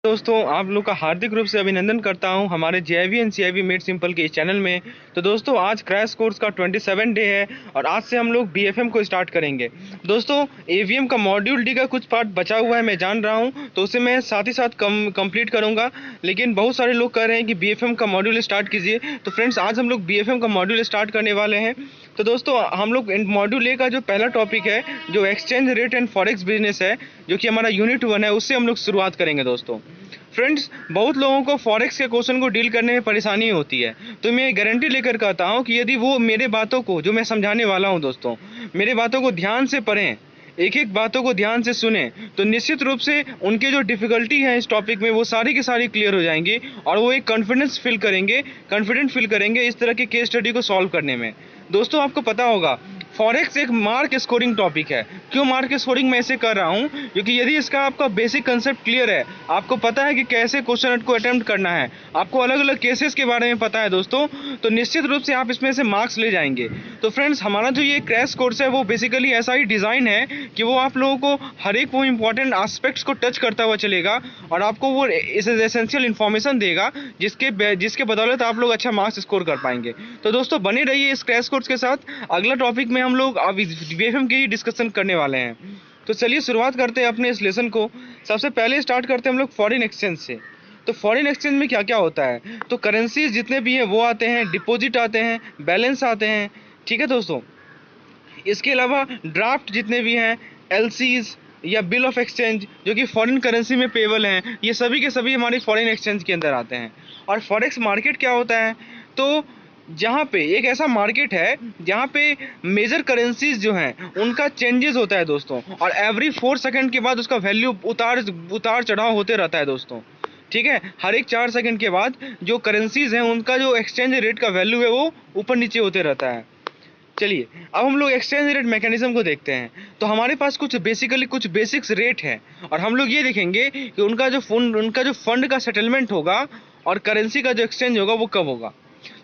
दोस्तों, आप लोग का हार्दिक रूप से अभिनंदन करता हूं हमारे जेआईवी एंड सीआईवी मेड सिंपल के इस चैनल में। तो दोस्तों, आज क्रैश कोर्स का 27 डे है और आज से हम लोग बीएफएम को स्टार्ट करेंगे। दोस्तों, एवीएम का मॉड्यूल डी का कुछ पार्ट बचा हुआ है, मैं जान रहा हूं, तो उसे मैं साथ ही साथ कंप्लीट करूंगा। लेकिन बहुत सारे लोग कह रहे हैं कि बीएफएम का मॉड्यूल स्टार्ट कीजिए। तो फ्रेंड्स, आज हम लोग बीएफएम का मॉड्यूल स्टार्ट करने वाले हैं। तो दोस्तों, हम लोग मॉड्यूल ए का जो पहला टॉपिक है, जो exchange rate and forex business है, जो कि हमारा यूनिट 1 है, उससे हम लोग शुरुआत करेंगे। दोस्तों फ्रेंड्स, बहुत लोगों को फॉरेक्स के क्वेश्चन को डील करने में परेशानी होती है, तो मैं गारंटी लेकर कहता हूं कि यदि वो मेरे बातों को, जो मैं समझाने वाला हूं दोस्तों, मेरे बातों को ध्यान से पढ़ें, एक एक बातों को ध्यान से सुने, तो निश्चित रूप से उनके जो डिफिकल्टी है इस टॉपिक में, वो सारी की सारी क्लियर हो जाएंगी और वो एक कॉन्फिडेंट फील करेंगे इस तरह के केस स्टडी को सॉल्व करने में। दोस्तों, आपको पता होगा फॉरेक्स एक मार्क स्कोरिंग टॉपिक है। क्यों मार्क स्कोरिंग मैं इसे कर रहा हूं? क्योंकि यदि इसका आपका बेसिक कंसेप्ट क्लियर है, आपको पता है कि कैसे क्वेश्चन को अटेम्प्ट करना है, आपको अलग अलग केसेस के बारे में पता है दोस्तों, तो निश्चित रूप से आप इसमें से मार्क्स ले जाएंगे। तो फ्रेंड्स, हमारा जो ये क्रैश कोर्स है वो बेसिकली ऐसा ही डिज़ाइन है कि वो आप लोगों को हर एक वो इंपॉर्टेंट एस्पेक्ट्स को टच करता हुआ चलेगा और आपको वो एसेंशियल इन्फॉर्मेशन देगा जिसके बदौलत आप लोग अच्छा मार्क्स स्कोर कर पाएंगे। तो दोस्तों, बने रहिए इस क्रैश कोर्स के साथ। अगला टॉपिक में हम लोग अब बीएफएम की ही डिस्कशन करने वाले हैं। तो चलिए शुरुआत करते हैं अपने इस लेसन को। सबसे पहले स्टार्ट करते हैं हम लोग फॉरेन एक्सचेंज से। तो फॉरेन एक्सचेंज में क्या क्या होता है? तो करेंसीज जितने भी हैं वो आते हैं, डिपॉजिट आते हैं, बैलेंस आते हैं, ठीक है दोस्तों। इसके अलावा ड्राफ्ट जितने भी हैं, एलसीज या बिल ऑफ एक्सचेंज, जो कि फॉरेन करेंसी में पेबल हैं, ये सभी के सभी हमारी फॉरेन एक्सचेंज के अंदर आते हैं। और फॉरेक्स मार्केट क्या होता है? तो जहाँ पे एक ऐसा मार्केट है जहाँ पे मेजर करेंसीज जो हैं उनका चेंजेस होता है दोस्तों, और एवरी 4 सेकंड के बाद उसका वैल्यू उतार चढ़ाव होते रहता है दोस्तों, ठीक है। हर एक 4 सेकंड के बाद जो करेंसीज हैं उनका जो एक्सचेंज रेट का वैल्यू है वो ऊपर नीचे होते रहता है। चलिए, अब हम लोग एक्सचेंज रेट मैकेनिज्म को देखते हैं। तो हमारे पास कुछ बेसिक्स रेट है और हम लोग ये देखेंगे कि उनका जो फंड का सेटलमेंट होगा और करेंसी का जो एक्सचेंज होगा वो कब होगा।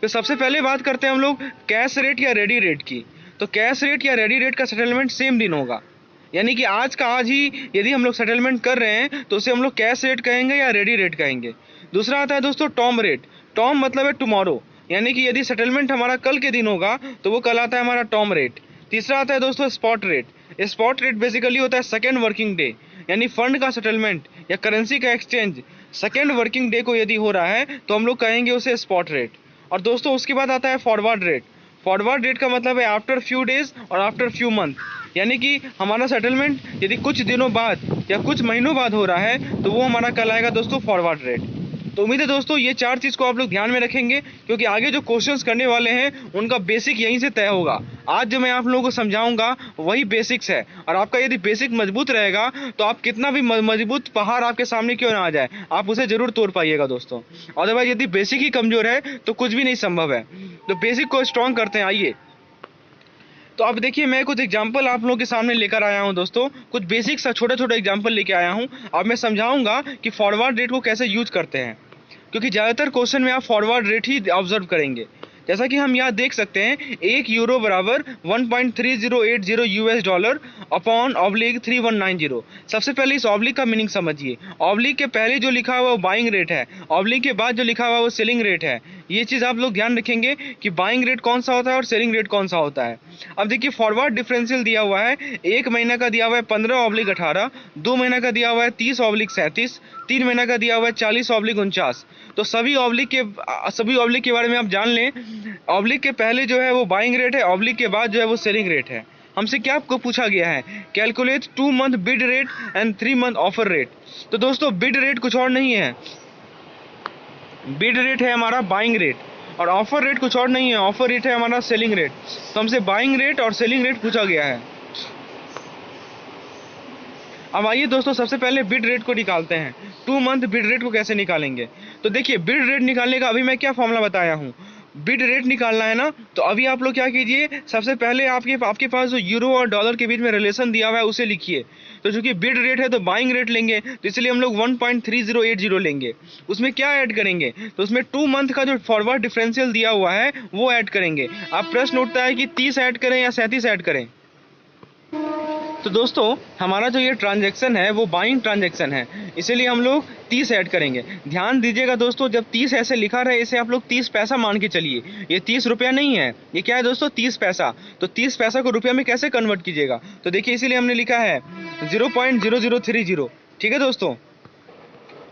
तो सबसे पहले बात करते हैं हम लोग कैश रेट या रेडी रेट की। तो कैश रेट या रेडी रेट का सेटलमेंट सेम दिन होगा, यानी कि आज का आज ही यदि हम लोग सेटलमेंट कर रहे हैं तो उसे हम लोग कैश रेट कहेंगे या रेडी रेट कहेंगे। दूसरा आता है दोस्तों टॉम रेट। टॉम मतलब है टुमारो, यानी कि यदि सेटलमेंट हमारा कल के दिन होगा तो वो कल आता है हमारा टॉम रेट। तीसरा आता है दोस्तों spot rate. Spot rate basically होता है सेकेंड वर्किंग डे, यानी फंड का सेटलमेंट या करेंसी का एक्सचेंज सेकेंड वर्किंग डे को यदि हो रहा है तो हम लोग कहेंगे उसे स्पॉट रेट। और दोस्तों, उसके बाद आता है फॉरवर्ड रेट। फॉरवर्ड रेट का मतलब है आफ्टर फ्यू डेज और आफ्टर फ्यू मंथ, यानी कि हमारा सेटलमेंट यदि कुछ दिनों बाद या कुछ महीनों बाद हो रहा है तो वो हमारा कहलाएगा दोस्तों फॉरवर्ड रेट। तो उम्मीद है दोस्तों ये 4 चीज़ को आप लोग ध्यान में रखेंगे, क्योंकि आगे जो क्वेश्चंस करने वाले हैं उनका बेसिक यहीं से तय होगा। आज जो मैं आप लोगों को समझाऊंगा वही बेसिक्स है, और आपका यदि बेसिक मजबूत रहेगा तो आप कितना भी मजबूत पहाड़ आपके सामने क्यों ना आ जाए, आप उसे जरूर तोड़ पाइएगा दोस्तों। अदरवाइज यदि बेसिक ही कमजोर है तो कुछ भी नहीं संभव है। तो बेसिक को स्ट्रॉन्ग करते हैं, आइए। तो अब देखिए, मैं कुछ एग्जांपल आप लोगों के सामने लेकर आया हूं दोस्तों, कुछ बेसिक सा छोटा छोटा एग्जांपल लेके आया हूं। अब मैं समझाऊंगा कि फॉरवर्ड रेट को कैसे यूज करते हैं, क्योंकि ज़्यादातर क्वेश्चन में आप फॉरवर्ड रेट ही ऑब्जर्व करेंगे। जैसा कि हम यहाँ देख सकते हैं, 1 यूरो बराबर 1.3080 यूएस डॉलर अपॉन ऑब्लिक 3190। सबसे पहले इस ऑब्लिक का मीनिंग समझिए। ऑब्लिक के पहले जो लिखा हुआ वो बाइंग रेट है, ऑब्लिक के बाद जो लिखा हुआ वो सेलिंग रेट है। ये चीज़ आप लोग ध्यान रखेंगे कि बाइंग रेट कौन सा होता है और सेलिंग रेट कौन सा होता है। अब देखिए, फॉरवर्ड डिफरेंशियल दिया हुआ है, 1 महीना का दिया हुआ है 15/18, 2 महीना का दिया हुआ है 30/37, 3 महीना का दिया हुआ है 40/49। तो सभी ऑब्लिक के बारे में आप जान लें। ऑब्लिक के पहले जो है वो बाइंग रेट है, ऑब्लिक के बाद जो है वो सेलिंग रेट है। हमसे क्या आपको पूछा गया है? Calculate 2 month bid rate and 3 month offer rate. तो दोस्तों, बिड रेट कुछ और नहीं है, बिड रेट है हमारा बाइंग रेट, और ऑफर रेट कुछ और नहीं है, ऑफर रेट है हमारा सेलिंग रेट। तो हमसे बाइंग रेट और सेलिंग रेट पूछा गया है। अब आइए दोस्तों, सबसे पहले बिड रेट को निकालते हैं। 2 मंथ बिड रेट को कैसे निकालेंगे? तो देखिए, बिड रेट निकालने का अभी मैं क्या फॉर्मूला बताया हूँ। बिड रेट निकालना है ना, तो अभी आप लोग क्या कीजिए, सबसे पहले आपके पास जो यूरो और डॉलर के बीच में रिलेशन दिया हुआ है उसे लिखिए। तो चूंकि बिड रेट है तो बाइंग रेट लेंगे, तो इसलिए हम लोग 1.3080 लेंगे। उसमें क्या ऐड करेंगे? तो उसमें 2 मंथ का जो फॉरवर्ड डिफरेंशियल दिया हुआ है वो ऐड करेंगे। अब प्रश्न उठता है कि 30 ऐड करें या 37 ऐड करें। तो दोस्तों हमारा जो ये ट्रांजैक्शन है वो बाइंग ट्रांजैक्शन है, इसीलिए हम लोग 30 ऐड करेंगे। ध्यान दीजिएगा दोस्तों, जब 30 ऐसे लिखा रहे इसे आप लोग 30 पैसा मान के चलिए। ये 30 रुपया नहीं है, ये क्या है दोस्तों, 30 पैसा। तो 30 पैसा को रुपया में कैसे कन्वर्ट कीजिएगा, तो देखिए इसीलिए हमने लिखा है 0.0030। ठीक है दोस्तों।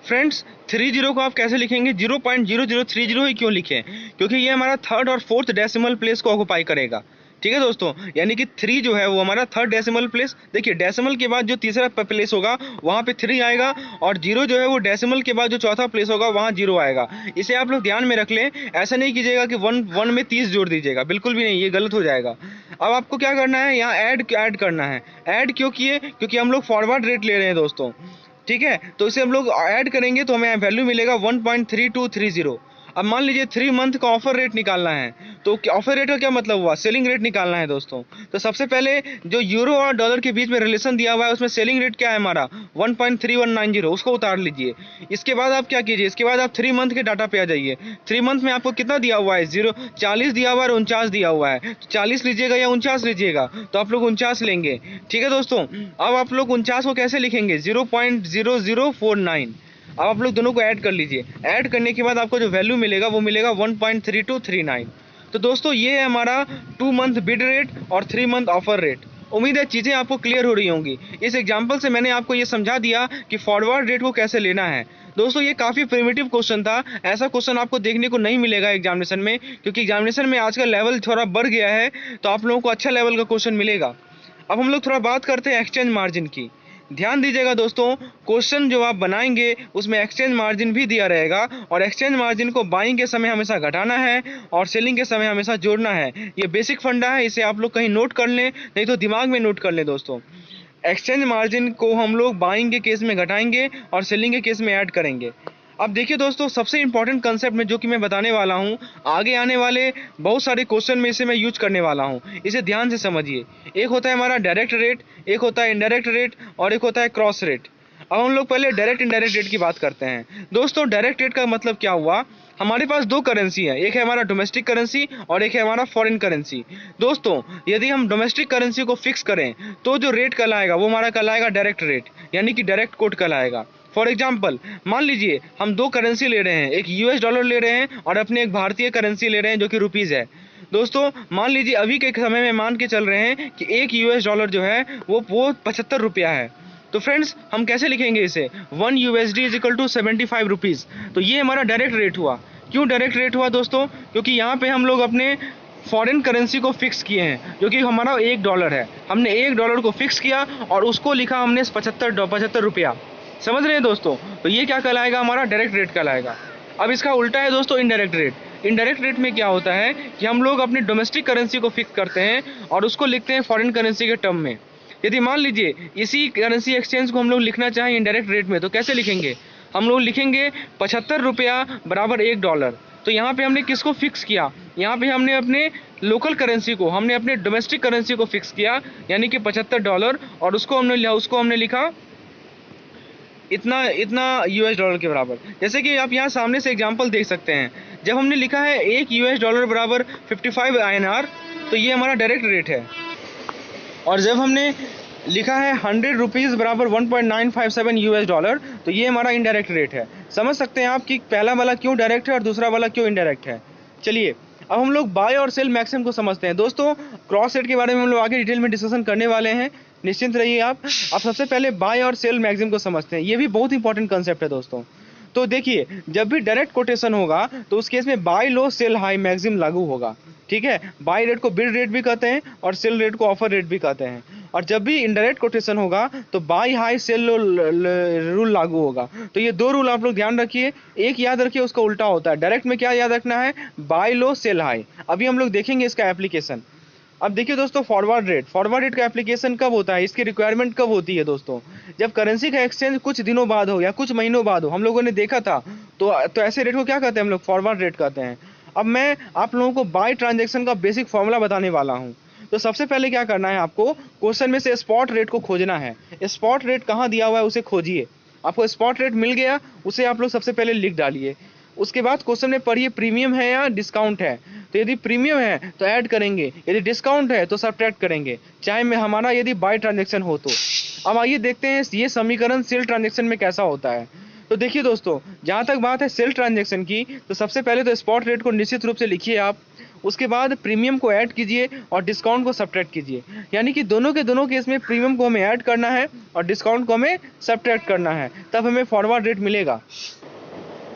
फ्रेंड्स 30 को आप कैसे लिखेंगे, 0.0030 ही क्यों लिखें, क्योंकि ये हमारा थर्ड और फोर्थ डेसिमल प्लेस को ऑक्युपाई करेगा। ठीक है दोस्तों, यानी कि 3 जो है वो हमारा थर्ड डेसिमल प्लेस। देखिए डेसिमल के बाद जो तीसरा प्लेस होगा वहाँ पे 3 आएगा, और 0 जो है वो डेसिमल के बाद जो चौथा प्लेस होगा वहाँ 0 आएगा। इसे आप लोग ध्यान में रख लें। ऐसा नहीं कीजिएगा कि 1 में 30 जोड़ दीजिएगा, बिल्कुल भी नहीं, ये गलत हो जाएगा। अब आपको क्या करना है, यहाँ ऐड करना है। ऐड क्यों किए, क्योंकि हम लोग फॉरवर्ड रेट ले रहे हैं दोस्तों। ठीक है, तो इसे हम लोग ऐड करेंगे तो हमें वैल्यू मिलेगा 1.3230। अब मान लीजिए 3 मंथ का ऑफर रेट निकालना है, तो ऑफर रेट का क्या मतलब हुआ, सेलिंग रेट निकालना है दोस्तों। तो सबसे पहले जो यूरो और डॉलर के बीच में रिलेशन दिया हुआ है उसमें सेलिंग रेट क्या है हमारा 1.3190, उसको उतार लीजिए। इसके बाद आप क्या कीजिए, इसके बाद आप 3 मंथ के डाटा पे आ जाइए। 3 मंथ में आपको कितना दिया हुआ है, 40 दिया हुआ है और 49 दिया हुआ है। तो 40 लीजिएगा या 49 लीजिएगा, तो आप लोग 49 लेंगे। ठीक है दोस्तों, अब आप लोग 49 को कैसे लिखेंगे, 0.0049। अब आप लोग दोनों को ऐड कर लीजिए। ऐड करने के बाद आपको जो वैल्यू मिलेगा वो मिलेगा 1.3239। तो दोस्तों ये है हमारा 2 मंथ बिड रेट और 3 मंथ ऑफर रेट। उम्मीद है चीज़ें आपको क्लियर हो रही होंगी। इस एग्जाम्पल से मैंने आपको ये समझा दिया कि फॉरवर्ड रेट को कैसे लेना है। दोस्तों ये काफ़ी प्रिमिटिव क्वेश्चन था, ऐसा क्वेश्चन आपको देखने को नहीं मिलेगा एग्जामिनेशन में, क्योंकि एग्जामिनेशन में आज का लेवल थोड़ा बढ़ गया है, तो आप लोगों को अच्छा लेवल का क्वेश्चन मिलेगा। अब हम लोग थोड़ा बात करते हैं एक्सचेंज मार्जिन की। ध्यान दीजिएगा दोस्तों, क्वेश्चन जो आप बनाएंगे उसमें एक्सचेंज मार्जिन भी दिया रहेगा, और एक्सचेंज मार्जिन को बाइंग के समय हमेशा घटाना है और सेलिंग के समय हमेशा जोड़ना है। ये बेसिक फंडा है, इसे आप लोग कहीं नोट कर लें, नहीं तो दिमाग में नोट कर लें दोस्तों। एक्सचेंज मार्जिन को हम लोग बाइंग के केस में घटाएंगे और सेलिंग के केस में ऐड करेंगे। अब देखिए दोस्तों, सबसे इंपॉर्टेंट कंसेप्ट में जो कि मैं बताने वाला हूँ, आगे आने वाले बहुत सारे क्वेश्चन में इसे मैं यूज करने वाला हूँ, इसे ध्यान से समझिए। एक होता है हमारा डायरेक्ट रेट, एक होता है इनडायरेक्ट रेट, और एक होता है क्रॉस रेट। अब हम लोग पहले डायरेक्ट इनडायरेक्ट रेट की बात करते हैं। दोस्तों डायरेक्ट रेट का मतलब क्या हुआ, हमारे पास 2 करेंसी है, एक है हमारा डोमेस्टिक करेंसी और एक है हमारा फॉरेन करेंसी। दोस्तों यदि हम डोमेस्टिक करेंसी को फिक्स करें तो जो रेट कहलाएगा वो हमारा कहलाएगा डायरेक्ट रेट, यानी कि डायरेक्ट कोट कहलाएगा। फॉर एग्जाम्पल मान लीजिए हम 2 करेंसी ले रहे हैं, एक US डॉलर ले रहे हैं और अपने एक भारतीय करेंसी ले रहे हैं जो कि रुपीज़ है। दोस्तों मान लीजिए अभी के समय में मान के चल रहे हैं कि एक US डॉलर जो है वो 75 रुपया है। तो फ्रेंड्स हम कैसे लिखेंगे इसे, 1 USD is equal to 75 rupees. तो ये हमारा डायरेक्ट रेट हुआ। क्यों डायरेक्ट रेट हुआ दोस्तों, क्योंकि यहाँ पे हम लोग अपने फॉरेन करेंसी को फिक्स किए हैं, जो कि हमारा $1 है। हमने $1 को फिक्स किया और उसको लिखा हमने 75 रुपया। समझ रहे हैं दोस्तों, तो ये क्या कहलाएगा, हमारा डायरेक्ट रेट कहलाएगा। अब इसका उल्टा है दोस्तों इनडायरेक्ट रेट। इनडायरेक्ट रेट में क्या होता है कि हम लोग अपनी डोमेस्टिक करेंसी को फिक्स करते हैं और उसको लिखते हैं फॉरेन करेंसी के टर्म में। यदि मान लीजिए इसी करेंसी एक्सचेंज को हम लोग लिखना चाहें इनडायरेक्ट रेट में, तो कैसे लिखेंगे, हम लोग लिखेंगे 75 रुपया बराबर $1। तो यहाँ पे हमने किसको फिक्स किया, यहाँ पे हमने अपने लोकल करेंसी को, हमने अपने डोमेस्टिक करेंसी को फिक्स किया, यानी कि $75, और उसको हमने लिखा इतना US डॉलर के बराबर। जैसे कि आप यहाँ सामने से एग्जांपल देख सकते हैं, जब हमने लिखा है 1 US डॉलर बराबर 55 INR, तो ये हमारा डायरेक्ट रेट है। और जब हमने लिखा है 100 रुपीज़ बराबर 1.957 US डॉलर, तो ये हमारा इनडायरेक्ट रेट है। समझ सकते हैं आप कि पहला वाला क्यों डायरेक्ट है और दूसरा वाला क्यों इनडायरेक्ट है। चलिए अब हम लोग बाय और सेल मैक्सिमम को समझते हैं। दोस्तों क्रॉस रेट के बारे में हम लोग आगे डिटेल में डिस्कशन करने वाले हैं, निश्चिंत रहिए आप। अब सबसे पहले बाय और सेल मैक्सिमम को समझते हैं, ये भी बहुत इंपॉर्टेंट कंसेप्ट है दोस्तों। तो देखिए जब भी डायरेक्ट कोटेशन होगा तो उस केस में बाय लो सेल हाई मैक्सिमम लागू होगा। ठीक है, बाय रेट को बिड रेट भी कहते हैं और सेल रेट को ऑफर रेट भी कहते हैं। और जब भी इनडायरेक्ट कोटेशन होगा तो by high cell low rule लागू होगा। तो ये 2 रूल आप लोग ध्यान रखिए, एक याद रखिए उसका उल्टा होता है। डायरेक्ट में क्या याद रखना है, बाय लो सेल हाई। अभी हम लोग देखेंगे इसका एप्लीकेशन। अब देखिए दोस्तों फॉरवर्ड रेट का एप्लीकेशन कब होता है, इसकी रिक्वायरमेंट कब होती है दोस्तों, जब करेंसी का एक्सचेंज कुछ दिनों बाद हो या कुछ महीनों बाद हो, हम लोगों ने देखा था। तो ऐसे रेट को क्या कहते हैं हम लोग, फॉरवर्ड रेट कहते हैं। अब मैं आप लोगों को बाय ट्रांजैक्शन का बेसिक फॉर्मूला बताने वाला हूँ। तो सबसे पहले क्या करना है, आपको क्वेश्चन में से स्पॉट रेट को खोजना है। स्पॉट रेट कहाँ दिया हुआ है उसे खोजिए। आपको स्पॉट रेट मिल गया, उसे आप लोग सबसे पहले लिख डालिए। उसके बाद क्वेश्चन में पढ़िए प्रीमियम है या डिस्काउंट है। तो यदि प्रीमियम है तो ऐड करेंगे, यदि डिस्काउंट है तो सब्ट्रैक्ट करेंगे, चाहे में हमारा यदि बाय ट्रांजेक्शन हो तो। अब आइए देखते हैं ये समीकरण सेल ट्रांजेक्शन में कैसा होता है। तो देखिए दोस्तों, जहाँ तक बात है सेल ट्रांजेक्शन की, तो सबसे पहले तो स्पॉट रेट को निश्चित रूप से लिखिए आप, उसके बाद प्रीमियम को ऐड कीजिए और डिस्काउंट को सब्ट्रैक्ट कीजिए। यानी कि दोनों के दोनों केस में प्रीमियम को हमें ऐड करना है और डिस्काउंट को हमें सब्ट्रैक्ट करना है, तब हमें फॉरवर्ड रेट मिलेगा।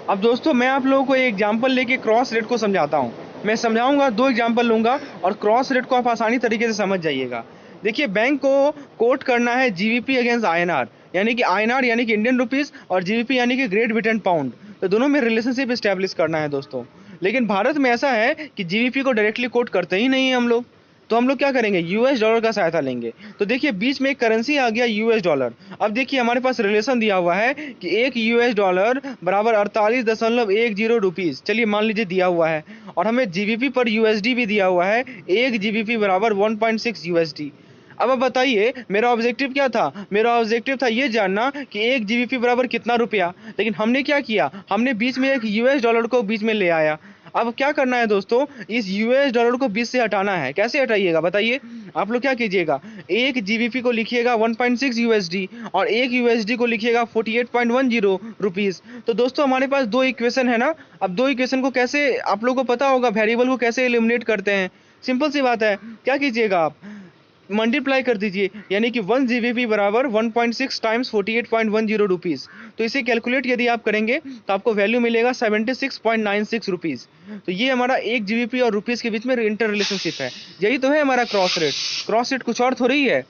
अब दोस्तों मैं आप लोगों को एक एग्जांपल लेके क्रॉस रेट को समझाता हूँ। मैं समझाऊंगा, 2 एग्जांपल लूंगा और क्रॉस रेट को आप आसानी तरीके से समझ जाइएगा। देखिए, बैंक को कोट करना है जीबीपी अगेंस्ट आईएनआर, यानी कि आईएनआर यानी कि इंडियन रुपीस और जीबीपी यानी कि ग्रेट ब्रिटेन पाउंड, तो दोनों में रिलेशनशिप स्टैब्लिश करना है दोस्तों। लेकिन भारत में ऐसा है कि जीबीपी को डायरेक्टली कोट करते ही नहीं है हम लोग, तो हम लोग क्या करेंगे, यूएस डॉलर का सहायता लेंगे। तो देखिए बीच में एक करेंसी आ गया यूएस डॉलर। अब देखिए हमारे पास रिलेशन दिया हुआ है कि 1 यूएस डॉलर बराबर 48.10 रुपीज़, चलिए मान लीजिए दिया हुआ है, और हमें जीबीपी पर यूएसडी भी दिया हुआ है, 1 जीबीपी बराबर 1.6 यूएसडी। अब आप बताइए मेरा ऑब्जेक्टिव क्या था, मेरा ऑब्जेक्टिव था ये जानना कि 1 जीबीपी बराबर कितना रुपया, लेकिन हमने क्या किया, हमने बीच में एक यूएस डॉलर को बीच में ले आया। अब क्या करना है दोस्तों, इस यूएस डॉलर को बीच से हटाना है। कैसे हटाइएगा बताइए, आप लोग क्या कीजिएगा, 1 जीबीपी को लिखिएगा 1.6 यूएसडी और 1 यूएसडी को लिखिएगा 48.10 रुपीज़। तो दोस्तों हमारे पास 2 इक्वेशन है ना। अब 2 इक्वेशन को कैसे, आप लोगों को पता होगा वेरिएबल को कैसे एलिमिनेट करते हैं, सिंपल सी बात है। क्या कीजिएगा, आप मल्टीप्लाई कर दीजिए, यानी कि 1 जीबीपी बराबर 1.6 टाइम्स 48.10 रुपीज़। तो इसे कैलकुलेट यदि आप करेंगे तो आपको वैल्यू मिलेगा 76.96 रुपीज़। तो ये हमारा 1 जीबीपी और रुपीज़ के बीच में इंटर रिलेशनशिप है। यही तो है हमारा क्रॉस रेट। क्रॉस रेट कुछ और थोड़ी है,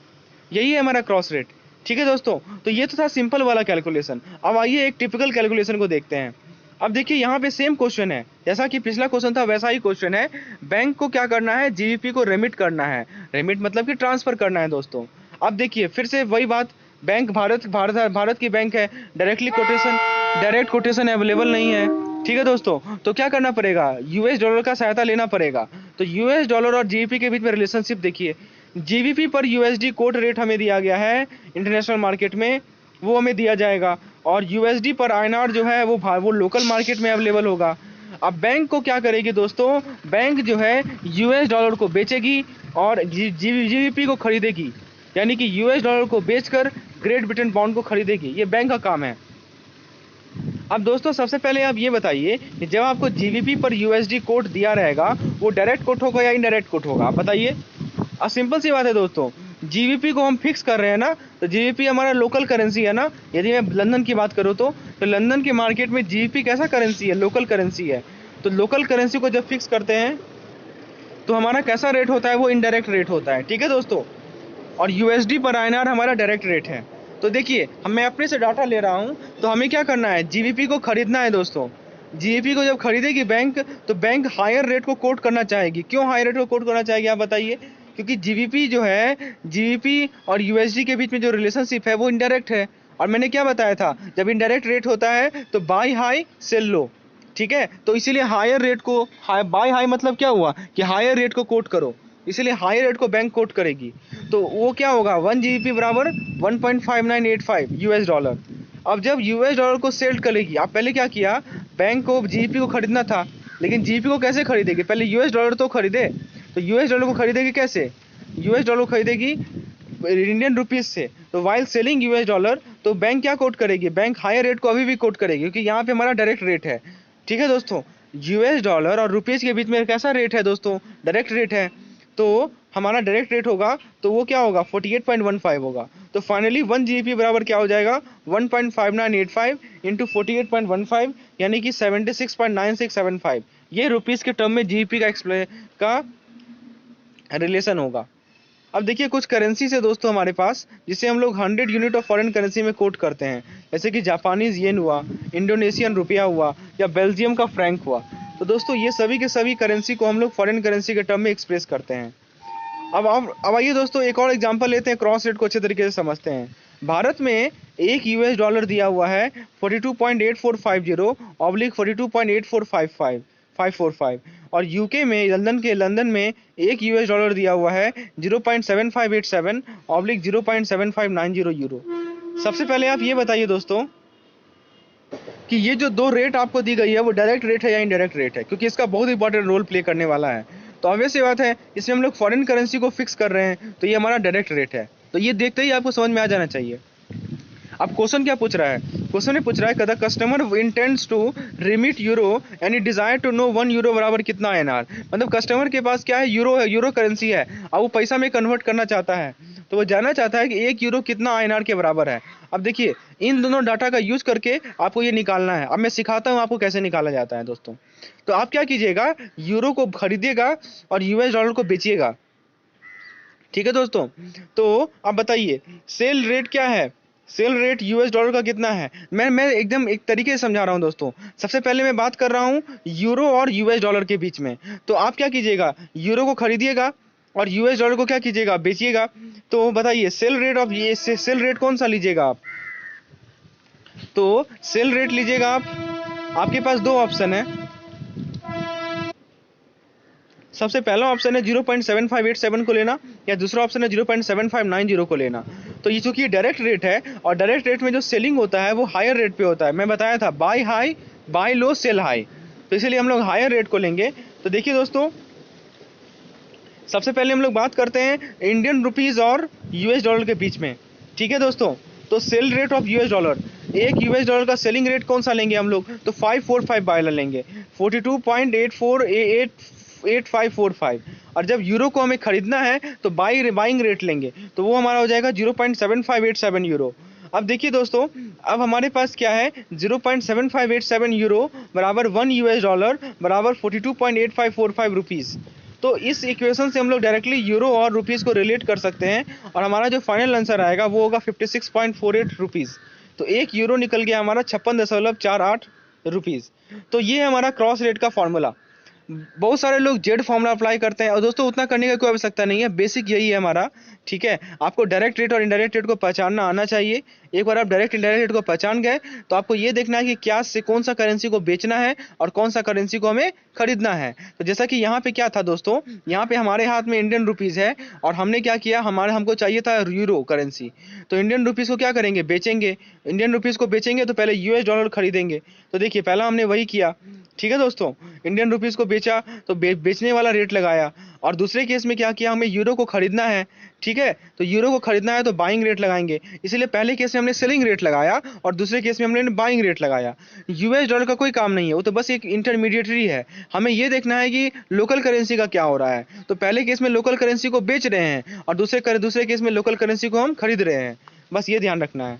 यही है हमारा क्रॉस रेट। ठीक है दोस्तों, तो ये तो था सिंपल वाला कैलकुलेशन। अब आइए एक टिपिकल कैलकुलेशन को देखते हैं। अब देखिए यहाँ पे सेम क्वेश्चन है, जैसा कि पिछला क्वेश्चन था वैसा ही क्वेश्चन है। बैंक को क्या करना है, जीबीपी को रेमिट करना है। रेमिट मतलब कि ट्रांसफर करना है दोस्तों। अब देखिए फिर से वही बात, बैंक भारत की बैंक है, डायरेक्ट कोटेशन अवेलेबल नहीं है। ठीक है दोस्तों, तो क्या करना पड़ेगा, यूएस डॉलर का सहायता लेना पड़ेगा। तो यूएस डॉलर और जीबीपी के बीच में रिलेशनशिप देखिए, जीबीपी पर यूएसडी कोट रेट हमें दिया गया है इंटरनेशनल मार्केट में, वो हमें दिया जाएगा, और यूएसडी पर आईएनआर जो है वो लोकल मार्केट में अवेलेबल होगा। अब बैंक को क्या करेगी दोस्तों, बैंक जो है यूएस डॉलर को बेचेगी और जीबीपी को खरीदेगी, यानी कि यूएस डॉलर को बेचकर ग्रेट ब्रिटेन पाउंड को खरीदेगी। ये बैंक का काम है। अब दोस्तों सबसे पहले आप ये बताइए कि जब आपको जीबीपी पर यूएसडी कोट दिया रहेगा, वो डायरेक्ट कोट होगा या इनडायरेक्ट कोट होगा, आप बताइए। अब सिंपल सी बात है दोस्तों, जीबीपी को हम फिक्स कर रहे हैं ना, तो जीबीपी हमारा लोकल करेंसी है ना। यदि मैं लंदन की बात करूँ तो लंदन के मार्केट में जीबीपी कैसा करेंसी है, लोकल करेंसी है। तो लोकल करेंसी को जब फिक्स करते हैं तो हमारा कैसा रेट होता है, वो इनडायरेक्ट रेट होता है। ठीक है दोस्तों, और यूएसडी पर आईएनआर हमारा डायरेक्ट रेट है। तो देखिए मैं अपने से डाटा ले रहा हूँ, तो हमें क्या करना है, जीबीपी को खरीदना है दोस्तों। जीबीपी को जब खरीदेगी बैंक, तो बैंक हायर रेट को कोट करना चाहेगी। क्यों हायर रेट को कोट करना चाहेगी, आप बताइए। क्योंकि जीबीपी जो है, जीबीपी और यूएसडी के बीच में जो रिलेशनशिप है वो इनडायरेक्ट है। और मैंने क्या बताया था, जब इनडायरेक्ट रेट होता है तो बाय हाई सेल लो। ठीक है, तो इसीलिए हायर रेट को, बाय हाई मतलब क्या हुआ कि हायर रेट को कोट करो, इसीलिए हाई रेट को बैंक कोट करेगी। तो वो क्या होगा, 1 जीबीपी बराबर 1.5985 यूएस डॉलर। अब जब यूएस डॉलर को सेल करेगी, आप पहले क्या किया, बैंक को जीबीपी को खरीदना था, लेकिन जीबीपी को कैसे खरीदेगी, पहले यूएस डॉलर तो खरीदे। तो यूएस डॉलर को खरीदेगी कैसे, यूएस डॉलर को खरीदेगी इंडियन रुपीज से। तो वाइल सेलिंग यूएस डॉलर, तो बैंक क्या कोट करेगी, बैंक हायर रेट को अभी भी कोट करेगी, क्योंकि यहाँ पे हमारा डायरेक्ट रेट है। ठीक है दोस्तों, यूएस डॉलर और रुपीज के बीच में कैसा रेट है दोस्तों, डायरेक्ट रेट है। तो हमारा डायरेक्ट रेट होगा तो वो क्या होगा, 48.15 होगा। तो फाइनली 1 जीबीपी बराबर क्या हो जाएगा, 1.5985 इंटू 48.15, यानी कि 76.9675। ये रुपीज़ के टर्म में जीबीपी का रिलेशन होगा। अब देखिए कुछ करेंसी से दोस्तों हमारे पास, जिसे हम लोग 100 यूनिट ऑफ फॉरेन करेंसी में कोट करते हैं, जैसे कि जापानीज़ येन हुआ, इंडोनेशियन रुपया हुआ, या बेल्जियम का फ्रैंक हुआ। तो दोस्तों ये सभी के सभी करेंसी को हम लोग फॉरेन करेंसी के टर्म में एक्सप्रेस करते हैं। अब आइए दोस्तों एक और एग्जांपल लेते हैं, क्रॉस रेट को अच्छे तरीके से समझते हैं। भारत में 1 यूएस डॉलर दिया हुआ है 42.8450 ऑब्लिक 42.8455 और यूके में लंदन में 1 यूएस डॉलर दिया हुआ है 0.7587 ऑब्लिक 0.7590 यूरो। सबसे पहले आप ये बताइए दोस्तों कि ये जो दो रेट आपको दी गई है वो डायरेक्ट रेट है या इनडायरेक्ट रेट है, क्योंकि इसका बहुत इंपॉर्टेंट रोल प्ले करने वाला है। तो ऑब्वियस सी बात है, इसमें हम लोग फॉरेन करेंसी को फिक्स कर रहे हैं, तो ये हमारा डायरेक्ट रेट है। तो ये देखते ही आपको समझ में आ जाना चाहिए। अब क्वेश्चन क्या पूछ रहा है? क्वेश्चन ने पूछ रहा है the customer intends to remit euro and he desire to know 1 euro बराबर कितना INR। मतलब कस्टमर के पास क्या है, यूरो है, यूरो करेंसी है, अब वो पैसा में कन्वर्ट करना चाहता है, तो वो जानना चाहता है कि 1 यूरो कितना INR के बराबर है। अब देखिए, इन दोनों डाटा का यूज करके आपको ये निकालना है। अब मैं सिखाता हूँ आपको कैसे निकाला जाता है दोस्तों। तो आप क्या कीजिएगा, यूरो को खरीदिएगा और US डॉलर को बेचिएगा। ठीक है दोस्तों, तो अब बताइए सेल रेट क्या है, सेल रेट US डॉलर का कितना है। मैं एकदम एक तरीके से समझा रहा हूं दोस्तों। सबसे पहले मैं बात कर रहा हूं यूरो और US डॉलर के बीच में। तो आप क्या कीजिएगा, यूरो को खरीदिएगा और US डॉलर को क्या कीजिएगा, बेचिएगा। तो बताइए सेल रेट ऑफ ये सेल रेट कौन सा लीजिएगा आप? तो सेल रेट लीजिएगा आप, आपके पास दो ऑप्शन है। सबसे पहला ऑप्शन है 0.7587 को लेना, या दूसरा ऑप्शन है 0.7590 को लेना। तो ये चूंकि डायरेक्ट रेट है और डायरेक्ट रेट में जो सेलिंग होता है वो हायर रेट पे होता है। मैं बताया था by high bye low cell high, तो इसीलिए हम लोग हायर रेट को लेंगे। तो देखिए दोस्तों, सबसे पहले हम लोग बात करते हैं इंडियन रुपीज और US डॉलर के बीच में। ठीक है दोस्तों, तो cell rate of US dollar, एक US डॉलर का सेलिंग रेट कौन सा लेंगे हम लोग, तो 545 बाय लेंगे, 42.8545। और जब यूरो को हमें खरीदना है तो बाइंग रेट लेंगे, तो वो हमारा हो जाएगा 0.7587 यूरो। अब देखिए दोस्तों, अब हमारे पास क्या है, 0.7587 यूरो बराबर 1 US डॉलर बराबर 42.8545 रुपीज़। तो इस इक्वेशन से हम लोग डायरेक्टली यूरो और रुपीज़ को रिलेट कर सकते हैं, और हमारा जो फाइनल आंसर आएगा वो होगा 56.48 रुपीज़। तो एक यूरो निकल गया हमारा 56.48 रुपीज़। तो ये है हमारा क्रॉस रेट का फॉर्मूला। बहुत सारे लोग जेड फॉर्मूला अप्लाई करते हैं, और दोस्तों उतना करने की कोई आवश्यकता नहीं है, बेसिक यही है हमारा। ठीक है, आपको डायरेक्ट रेट और इनडायरेक्ट रेट को पहचानना आना चाहिए। एक बार आप डायरेक्ट इनडायरेक्ट रेट को पहचान गए तो आपको ये देखना है कि क्या से कौन सा करेंसी को बेचना है और कौन सा करेंसी को हमें खरीदना है। तो जैसा कि यहाँ पे क्या था दोस्तों, यहाँ पे हमारे हाथ में इंडियन रुपीज़ है और हमने क्या किया, हमको चाहिए था यूरो करेंसी। तो इंडियन रुपीज़ को क्या करेंगे, बेचेंगे। इंडियन रुपीज़ को बेचेंगे तो पहले US डॉलर खरीदेंगे। तो देखिए पहला हमने वही किया। ठीक है दोस्तों, इंडियन रुपीज़ को बेचा तो बेचने वाला रेट लगाया, और दूसरे केस में क्या किया, हमें यूरो को खरीदना है। ठीक है, तो यूरो को खरीदना है तो बाइंग रेट लगाएंगे, इसलिए पहले केस में हमने सेलिंग रेट लगाया और दूसरे केस में हमने बाइंग रेट लगाया। US डॉलर का कोई काम नहीं है, वो तो बस एक इंटरमीडिएटरी है। हमें ये देखना है कि लोकल करेंसी का क्या हो रहा है। तो पहले केस में लोकल करेंसी को बेच रहे हैं और दूसरे केस में लोकल करेंसी को हम खरीद रहे हैं, बस ये ध्यान रखना है।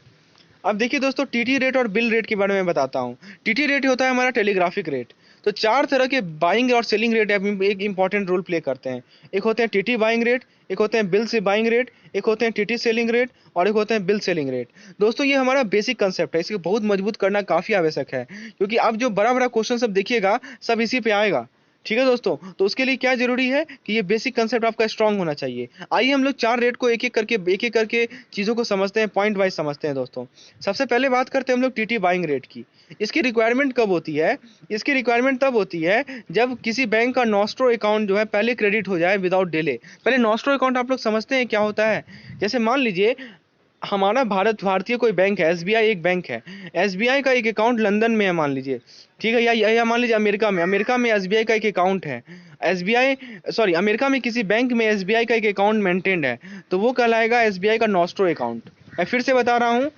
अब देखिए दोस्तों, TT रेट और बिल रेट के बारे में बताता हूँ। TT रेट होता है हमारा टेलीग्राफिक रेट। तो चार तरह के बाइंग और सेलिंग रेट एक इंपॉर्टेंट रोल प्ले करते हैं। एक होते हैं TT बाइंग रेट, एक होते हैं बिल से बाइंग रेट, एक होते हैं TT सेलिंग रेट, और एक होते हैं बिल सेलिंग रेट। दोस्तों ये हमारा बेसिक कंसेप्ट है, इसको बहुत मजबूत करना काफ़ी आवश्यक है, क्योंकि अब जो बड़ा बड़ा क्वेश्चन सब देखिएगा सब इसी पे आएगा। ठीक है दोस्तों, तो उसके लिए क्या जरूरी है कि ये बेसिक कंसेप्ट आपका स्ट्रांग होना चाहिए। आइए हम लोग चार रेट को एक एक करके चीज़ों को समझते हैं, पॉइंट वाइज समझते हैं दोस्तों। सबसे पहले बात करते हैं हम लोग TT बाइंग रेट की। इसकी रिक्वायरमेंट कब होती है? इसकी रिक्वायरमेंट तब होती है जब किसी बैंक का नॉस्ट्रो अकाउंट जो है पहले क्रेडिट हो जाए विदाउट डिले। पहले नॉस्ट्रो अकाउंट आप लोग समझते हैं क्या होता है? जैसे मान लीजिए हमारा भारतीय कोई बैंक है, SBI एक बैंक है, SBI का एक अकाउंट लंदन में है मान लीजिए। ठीक है, या मान लीजिए अमेरिका में SBI का एक अकाउंट है। अमेरिका में किसी बैंक में SBI का एक अकाउंट मेंटेन्ड है, तो वो कहलाएगा SBI का नॉस्ट्रो अकाउंट। मैं फिर से बता रहा हूँ,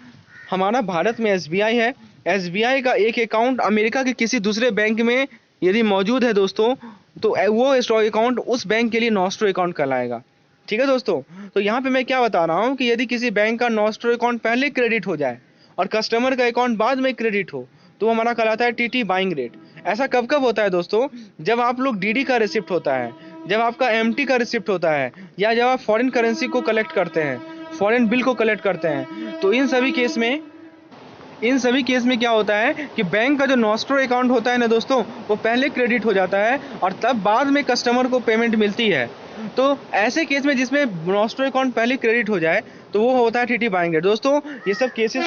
हमारा भारत में SBI है, SBI का एक अकाउंट अमेरिका के किसी दूसरे बैंक में यदि मौजूद है दोस्तों, तो वो स्टॉक अकाउंट उस बैंक के लिए नॉस्ट्रो अकाउंट कहलाएगा। ठीक है दोस्तों, तो यहाँ पे मैं क्या बता रहा हूँ कि यदि किसी बैंक का नॉस्ट्रो अकाउंट पहले क्रेडिट हो जाए और कस्टमर का अकाउंट बाद में क्रेडिट हो, तो हमारा कहलाता है TT बाइंग रेट। ऐसा कब कब होता है दोस्तों? जब आप लोग DD का रिसिप्ट होता है, जब आपका MT का रिसिप्ट होता है, या जब आप फॉरेन करेंसी को कलेक्ट करते हैं, फॉरेन बिल को कलेक्ट करते हैं, तो इन सभी केस में क्या होता है कि बैंक का जो नॉस्ट्रो अकाउंट होता है ना दोस्तों, वो पहले क्रेडिट हो जाता है और तब बाद में कस्टमर को पेमेंट मिलती है। तो ऐसे केस में जिसमें नॉस्ट्रो अकाउंट पहले क्रेडिट हो जाए तो वो होता है TT बाइंग रेट। दोस्तों ये सब केसेस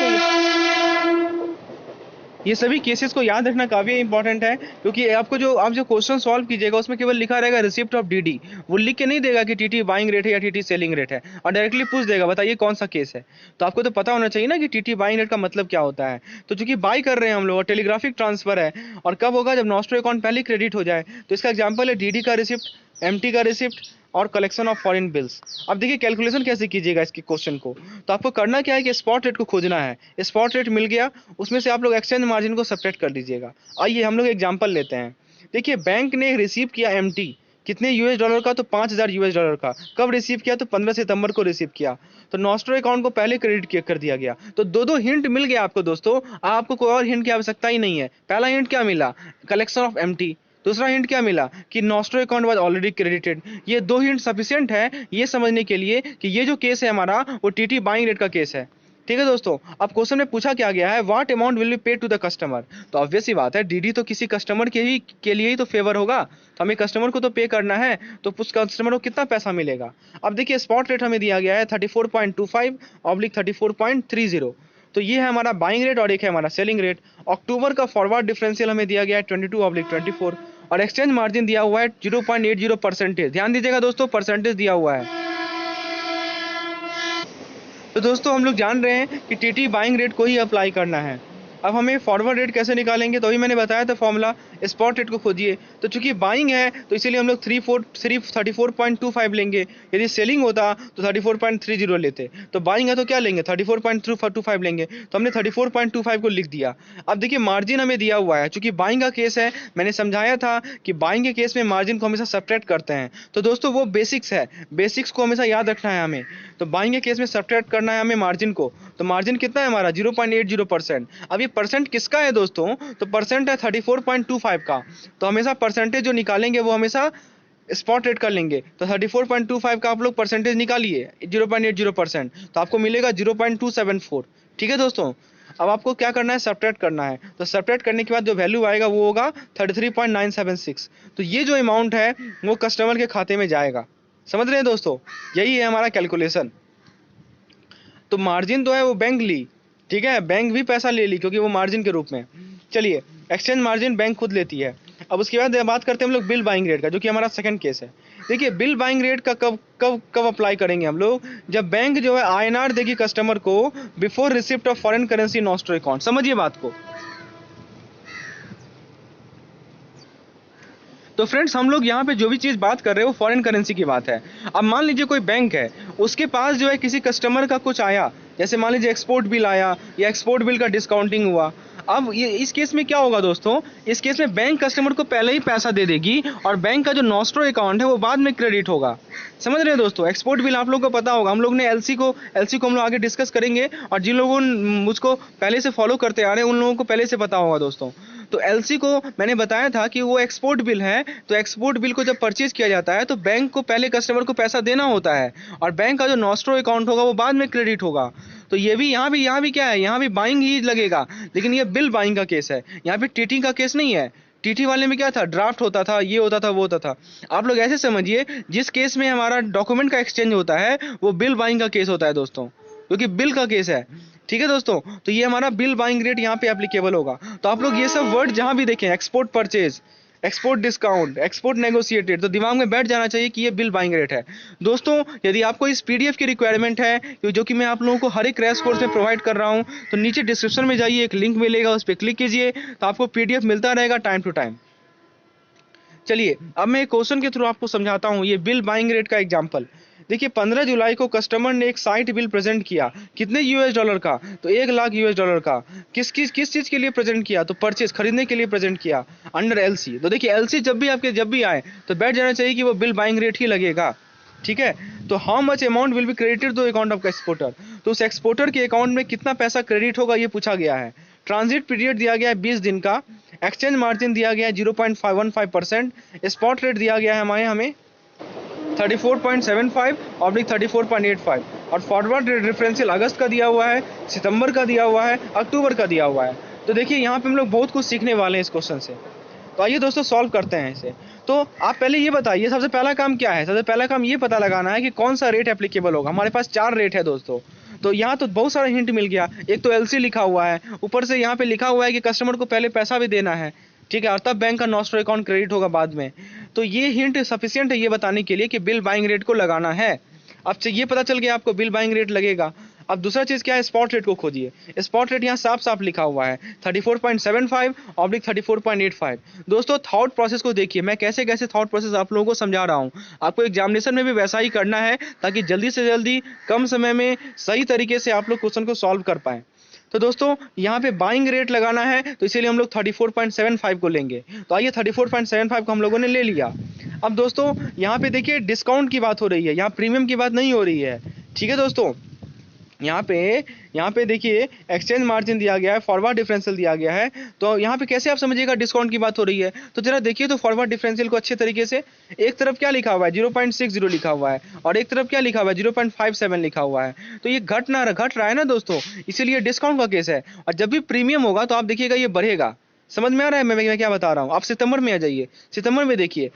ये सभी केसेस को याद रखना काफ़ी इंपॉर्टेंट है, क्योंकि आप जो क्वेश्चन सॉल्व कीजिएगा उसमें केवल लिखा रहेगा रिसिप्ट ऑफ डीडी, वो लिख के नहीं देगा कि टीटी बाइंग रेट है या टीटी सेलिंग रेट है, और डायरेक्टली पूछ देगा बताइए कौन सा केस है। तो आपको तो पता होना चाहिए ना कि टीटी बाइंग रेट का मतलब क्या होता है। तो चूंकि बाई कर रहे हैं हम लोग और टेलीग्राफिक ट्रांसफर है, और कब होगा, जब नॉस्ट्रो अकाउंट पहले क्रेडिट हो जाए। तो इसका एग्जाम्पल है डीडी का रिसिप्ट, एमटी का रिसिप्ट और कलेक्शन ऑफ फॉरेन बिल्स। अब देखिए कैलकुलेशन कैसे कीजिएगा इसके क्वेश्चन को। तो आपको करना क्या है कि स्पॉट रेट को खोजना है। स्पॉट रेट मिल गया, उसमें से आप लोग एक्सचेंज मार्जिन को सब्ट्रैक्ट कर दीजिएगा। आइए हम लोग एग्जांपल लेते हैं। देखिए बैंक ने रिसीव किया एमटी कितने यूएस डॉलर का, तो 5000 यूएस डॉलर का। कब रिसीव किया, तो 15 सितंबर को रिसीव किया। तो नॉस्ट्रो अकाउंट को पहले क्रेडिट कर दिया गया। तो दो हिंट मिल गया आपको दोस्तों, आपको कोई और हिंट की आवश्यकता ही नहीं है। पहला हिंट क्या मिला, कलेक्शन ऑफ एमटी। दूसरा हिंट क्या मिला कि nostro account was already credited. ये दो हिंट सफिशिएंट है ये समझने के लिए कि ये जो केस है हमारा वो टीटी बाइंग रेट का केस है। ठीक है दोस्तों, अब क्वेश्चन में पूछा क्या गया है, what amount will be paid to the customer. तो ऑब्वियस सी बात है, डीडी तो किसी कस्टमर के लिए ही तो फेवर होगा, तो हमें कस्टमर को तो पे करना है, तो उस कस्टमर को कितना पैसा मिलेगा। अब देखिए स्पॉट रेट हमें दिया गया है 34.25/34.30। तो ये है हमारा बाइंग रेट और एक है हमारा सेलिंग रेट। अक्टूबर का फॉरवर्ड डिफरेंशियल हमें दिया गया है 22/24 और एक्सचेंज मार्जिन दिया हुआ है 0.80%। ध्यान दीजिएगा दोस्तों, परसेंटेज दिया हुआ है। तो दोस्तों हम लोग जान रहे हैं कि टीटी बाइंग रेट को ही अप्लाई करना है। अब हमें फॉरवर्ड रेट कैसे निकालेंगे, तो अभी मैंने बताया था फॉर्मूला, स्पॉट रेट को खोजिए। तो चूंकि बाइंग है तो इसीलिए हम लोग 34.25 लेंगे। यदि सेलिंग होता तो 34.30 लेते। तो बाइंग है तो क्या लेंगे, 34.25 लेंगे। तो हमने 34.25 को लिख दिया। अब देखिए मार्जिन हमें दिया हुआ है, चूंकि बाइंग का केस है, मैंने समझाया था कि बाइंग के केस में मार्जिन को हमेशा सब्ट्रैक्ट करते हैं। तो दोस्तों वो बेसिक्स है, बेसिक्स को हमेशा याद रखना है हमें। तो बाइंग के केस में सब्ट्रैक्ट करना है हमें मार्जिन को। तो मार्जिन कितना है हमारा 0.80%। अब ये परसेंट किसका है दोस्तों, तो परसेंट है 34.25 का। तो हमेशा परसेंटेज जो निकालेंगे वो हमेशा स्पॉट रेट कर लेंगे। तो 34.25 का आप लोग परसेंटेज निकालिए 0.80%, तो आपको मिलेगा 0.274। ठीक है दोस्तों, अब आपको क्या करना है, सब्ट्रैक्ट करना है। तो सब्ट्रैक्ट करने के बाद जो वैल्यू आएगा वो होगा 33.976। तो ये जो अमाउंट है वो कस्टमर के खाते में जाएगा। समझ रहे हैं दोस्तों, यही है हमारा कैलकुलेशन। तो मार्जिन तो है वो बैंक ली, ठीक है, बैंक भी पैसा ले ली क्योंकि वो मार्जिन के रूप में। चलिए एक्सचेंज मार्जिन बैंक खुद लेती है। अब उसके बाद बात करते हैं हम लोग बिल बाइंग रेट का, जो कि हमारा सेकंड केस है। देखिए बिल बाइंग रेट का कब कब कब अप्लाई करेंगे हम लोग, जब बैंक जो है आईएनआर देगी कस्टमर को before receipt of foreign currency nostro account. समझिए बात को। तो फ्रेंड्स हम लोग यहाँ पे जो भी चीज़ बात कर रहे हो फॉरेन करेंसी की बात है। अब मान लीजिए कोई बैंक है, उसके पास जो है किसी कस्टमर का कुछ आया, जैसे मान लीजिए एक्सपोर्ट बिल आया या एक्सपोर्ट बिल का डिस्काउंटिंग हुआ। अब ये इस केस में क्या होगा दोस्तों, इस केस में बैंक कस्टमर को पहले ही पैसा दे देगी और बैंक का जो नॉस्ट्रो अकाउंट है वो बाद में क्रेडिट होगा। समझ रहे हैं दोस्तों, एक्सपोर्ट बिल आप लोगों को पता होगा, हम लोग ने एलसी को हम लोग आगे डिस्कस करेंगे, और जिन लोगों मुझको पहले से फॉलो करते आ रहे हैं उन लोगों को पहले से पता होगा दोस्तों। तो एलसी को मैंने बताया था कि वो एक्सपोर्ट बिल है। तो एक्सपोर्ट बिल को जब परचेज किया जाता है तो बैंक को पहले कस्टमर को पैसा देना होता है, और बैंक का जो नॉस्ट्रो अकाउंट होगा वो बाद में क्रेडिट होगा। तो ये भी यहाँ भी क्या है, यहाँ भी बाइंग ही लगेगा, लेकिन ये बिल बाइंग का केस है, यहाँ पे टीटी का केस नहीं है। टीटी वाले में क्या था, ड्राफ्ट होता था, ये होता था वो होता था। आप लोग ऐसे समझिए, जिस केस में हमारा डॉक्यूमेंट का एक्सचेंज होता है वो बिल बाइंग का केस होता है दोस्तों, क्योंकि बिल का केस है। ठीक है दोस्तों, तो ये हमारा बिल बाइंग रेट यहाँ पे एप्लीकेबल होगा। तो आप लोग ये सब वर्ड जहाँ भी देखें, export purchase, export discount, export negotiated, तो दिमाग में बैठ जाना चाहिए कि ये बिल बाइंग रेट है। दोस्तों यदि आपको इस पीडीएफ की रिक्वायरमेंट है, जो कि मैं आप लोगों को हर एक क्रैश कोर्स में प्रोवाइड कर रहा हूँ, तो नीचे डिस्क्रिप्शन में जाइए, एक लिंक मिलेगा, उस पर क्लिक कीजिए, तो आपको पीडीएफ मिलता रहेगा टाइम टू टाइम। चलिए अब मैं क्वेश्चन के थ्रू आपको समझाता हूँ ये बिल बाइंग रेट का एग्जाम्पल। देखिए 15 जुलाई को कस्टमर ने एक साइट बिल प्रेजेंट किया, कितने यूएस डॉलर का, तो 1 लाख यूएस डॉलर का। किस चीज के लिए प्रेजेंट किया, तो परचेज, खरीदने के लिए प्रेजेंट किया अंडर एलसी। तो देखिए एलसी जब भी आए तो बैठ जाना चाहिए कि वो बिल बाइंग रेट ही लगेगा। ठीक है, तो how much amount will be credited to account of exporter, तो उस एक्सपोर्टर के अकाउंट में कितना पैसा क्रेडिट होगा ये पूछा गया है। ट्रांजिट पीरियड दिया गया है 20 दिन का, एक्सचेंज मार्जिन दिया गया है 0.515%, स्पॉट रेट दिया गया है हमें 34.75 और 34.85, और फॉरवर्ड डिफरेंशियल अगस्त का दिया हुआ है, सितंबर का दिया हुआ है, अक्टूबर का दिया हुआ है। तो देखिए यहाँ पे हम लोग बहुत कुछ सीखने वाले हैं इस क्वेश्चन से। तो आइए दोस्तों सॉल्व करते हैं इसे। तो आप पहले ये बताइए, सबसे पहला काम क्या है, सबसे पहला काम ये पता लगाना है कि कौन सा रेट एप्लीकेबल होगा। हमारे पास 4 रेट है दोस्तों। तो यहाँ तो बहुत सारा हिंट मिल गया। एक तो एलसी लिखा हुआ है, ऊपर से यहाँ पे लिखा हुआ है कि कस्टमर को पहले पैसा भी देना है, ठीक है, और तब बैंक का नॉस्ट्रो अकाउंट क्रेडिट होगा बाद में। तो ये हिंट सफिशिएंट है ये बताने के लिए कि बिल बाइंग रेट को लगाना है। अब से ये पता चल गया आपको बिल बाइंग रेट लगेगा। अब दूसरा चीज़ क्या है, स्पॉट रेट को खोजिए। स्पॉट रेट यहाँ साफ साफ लिखा हुआ है 34.75/34.85। दोस्तों थॉट प्रोसेस को देखिए, मैं कैसे कैसे थॉट प्रोसेस आप लोगों को समझा रहा हूँ। आपको एग्जामिनेशन में भी वैसा ही करना है ताकि जल्दी से जल्दी कम समय में सही तरीके से आप लोग क्वेश्चन को सॉल्व कर पाएँ। तो दोस्तों यहाँ पे बाइंग रेट लगाना है, तो इसीलिए हम लोग 34.75 को लेंगे। तो आइए 34.75 को हम लोगों ने ले लिया। अब दोस्तों यहाँ पे देखिए डिस्काउंट की बात हो रही है, यहाँ प्रीमियम की बात नहीं हो रही है, ठीक है दोस्तों। यहाँ पे देखिए एक्सचेंज मार्जिन दिया गया है, फॉरवर्ड डिफरेंशियल दिया गया है। तो यहाँ पे कैसे आप समझिएगा डिस्काउंट की बात हो रही है, तो जरा देखिए तो फॉरवर्ड डिफरेंशियल को अच्छे तरीके से। एक तरफ क्या लिखा हुआ है 0.60 लिखा हुआ है, और एक तरफ क्या लिखा हुआ है 0.57 लिखा हुआ है। तो ये घट रहा है ना दोस्तों, इसीलिए डिस्काउंट का केस है। और जब भी प्रीमियम होगा तो आप देखिएगा ये बढ़ेगा। समझ में आ रहा है मैं क्या बता रहा हूँ। आप सितंबर में आ जाइए, सितंबर में देखिए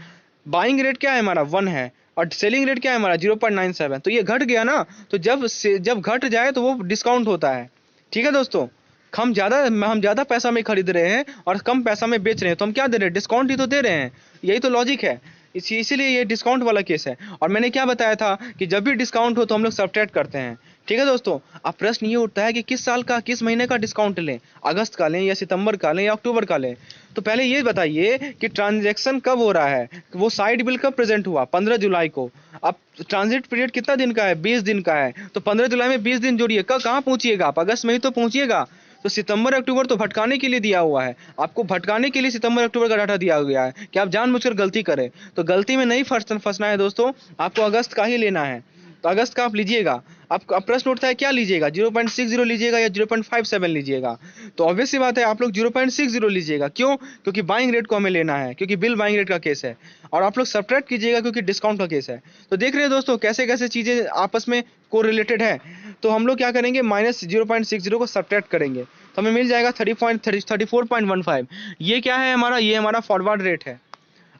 बाइंग रेट क्या है हमारा 1 है, और सेलिंग रेट क्या है हमारा 0.97। तो ये घट गया ना, तो जब घट जाए तो वो डिस्काउंट होता है, ठीक है दोस्तों। हम ज़्यादा पैसा में खरीद रहे हैं और कम पैसा में बेच रहे हैं, तो हम क्या दे रहे हैं, डिस्काउंट ही तो दे रहे हैं। यही तो लॉजिक है, इसीलिए ये डिस्काउंट वाला केस है। और मैंने क्या बताया था कि जब भी डिस्काउंट हो तो हम लोग सब्ट्रैक्ट करते हैं, ठीक है दोस्तों। अब प्रश्न ये उठता है कि किस साल का किस महीने का डिस्काउंट लें, अगस्त का लें या सितंबर का लें या अक्टूबर का लें। तो पहले ये बताइए कि ट्रांजैक्शन कब हो रहा है, वो साइड बिल कब प्रेजेंट हुआ, 15 जुलाई को। अब ट्रांजिट पीरियड कितना दिन का है, 20 दिन का है। तो 15 जुलाई में 20 दिन जोड़िए, कहाँ पहुंचिएगा आप, अगस्त में ही तो पहुंचिएगा। तो सितंबर अक्टूबर तो भटकाने के लिए दिया हुआ है, आपको भटकाने के लिए सितंबर अक्टूबर का डाटा दिया गया है कि आप जानबूझकर गलती करें। तो गलती में नहीं फंसना है दोस्तों, आपको अगस्त का ही लेना है। तो अगस्त का आप लीजिएगा। अब प्रश्न उठता है क्या लीजिएगा, 0.60 लीजिएगा या 0.57 लीजिएगा। तो ऑब्वियस सी बात है आप लोग 0.60 लीजिएगा। क्यों, क्योंकि बाइंग रेट को हमें लेना है, क्योंकि बिल बाइंग रेट का केस है। और आप लोग सब्ट्रैक्ट कीजिएगा क्योंकि डिस्काउंट का केस है। तो देख रहे हैं दोस्तों कैसे कैसे चीज़ें आपस में कोरिलेटेड है। तो हम लोग क्या करेंगे, -0.60 को सब्ट्रैक्ट करेंगे तो हमें मिल जाएगा 34.15। ये क्या है हमारा, ये हमारा फॉरवर्ड रेट है।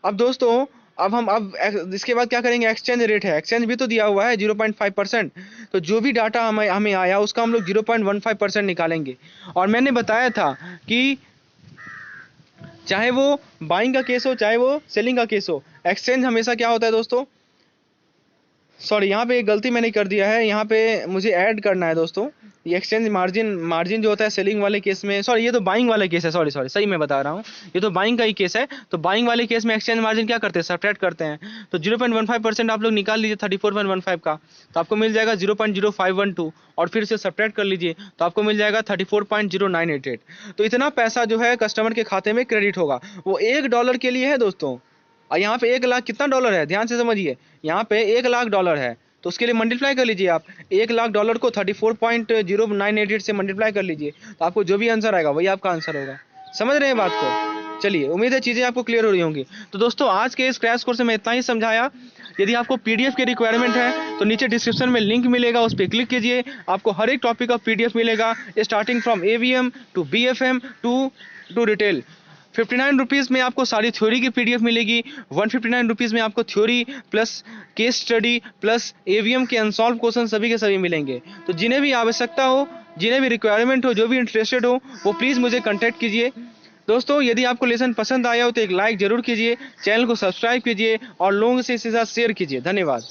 अब दोस्तों अब इसके बाद क्या करेंगे, एक्सचेंज रेट है, एक्सचेंज भी तो दिया हुआ है 0.5%। तो जो भी डाटा हमें आया उसका हम लोग 0.15% निकालेंगे। और मैंने बताया था कि चाहे वो बाइंग का केस हो चाहे वो सेलिंग का केस हो, एक्सचेंज हमेशा क्या होता है दोस्तों, सॉरी यहाँ पे एक गलती मैंने कर दिया है, यहाँ पे मुझे ऐड करना है दोस्तों। ये एक्सचेंज मार्जिन जो होता है सेलिंग वाले केस में, सॉरी ये तो बाइंग वाले केस है, सॉरी सही मैं बता रहा हूँ, ये तो बाइंग का ही केस है। तो बाइंग वाले केस में एक्सचेंज मार्जिन क्या करते हैं, सब्ट्रैक्ट करते हैं। तो 0.15% आप लोग निकाल लीजिए 34.15 का, तो आपको मिल जाएगा 0.0512, और फिर से सब्ट्रैक्ट कर लीजिए तो आपको मिल जाएगा 34.0988। तो इतना पैसा जो है कस्टमर के खाते में क्रेडिट होगा, वो $1 के लिए है दोस्तों। और यहाँ पे 1 लाख कितना डॉलर है, ध्यान से समझिए, यहाँ पे 1 लाख डॉलर है, तो उसके लिए मल्टीप्लाई कर लीजिए आप 1 लाख डॉलर को 34.0988 से मल्टीप्लाई कर लीजिए, तो आपको जो भी आंसर आएगा वही आपका आंसर होगा। समझ रहे हैं बात को। चलिए उम्मीद है चीज़ें आपको क्लियर हो रही होंगी। तो दोस्तों आज के इस क्रैश कोर्स में इतना ही समझाया। यदि आपको पीडीएफ की रिक्वायरमेंट है तो नीचे डिस्क्रिप्शन में लिंक मिलेगा, उस पर क्लिक कीजिए, आपको हर एक टॉपिक का पीडीएफ मिलेगा, starting from AVM to BFM to retail. 59 rupees में आपको सारी थ्योरी की पीडीएफ मिलेगी, 159 रुपीज़ में आपको theory plus case study plus AVM के अनसॉल्व क्वेश्चन सभी के सभी मिलेंगे। तो जिन्हें भी आवश्यकता हो, जिन्हें भी रिक्वायरमेंट हो, जो भी इंटरेस्टेड हो, वो प्लीज़ मुझे कॉन्टैक्ट कीजिए। दोस्तों यदि आपको लेसन पसंद आया हो तो एक लाइक जरूर कीजिए, चैनल को सब्सक्राइब कीजिए और लोगों से इसे साथ शेयर कीजिए। धन्यवाद।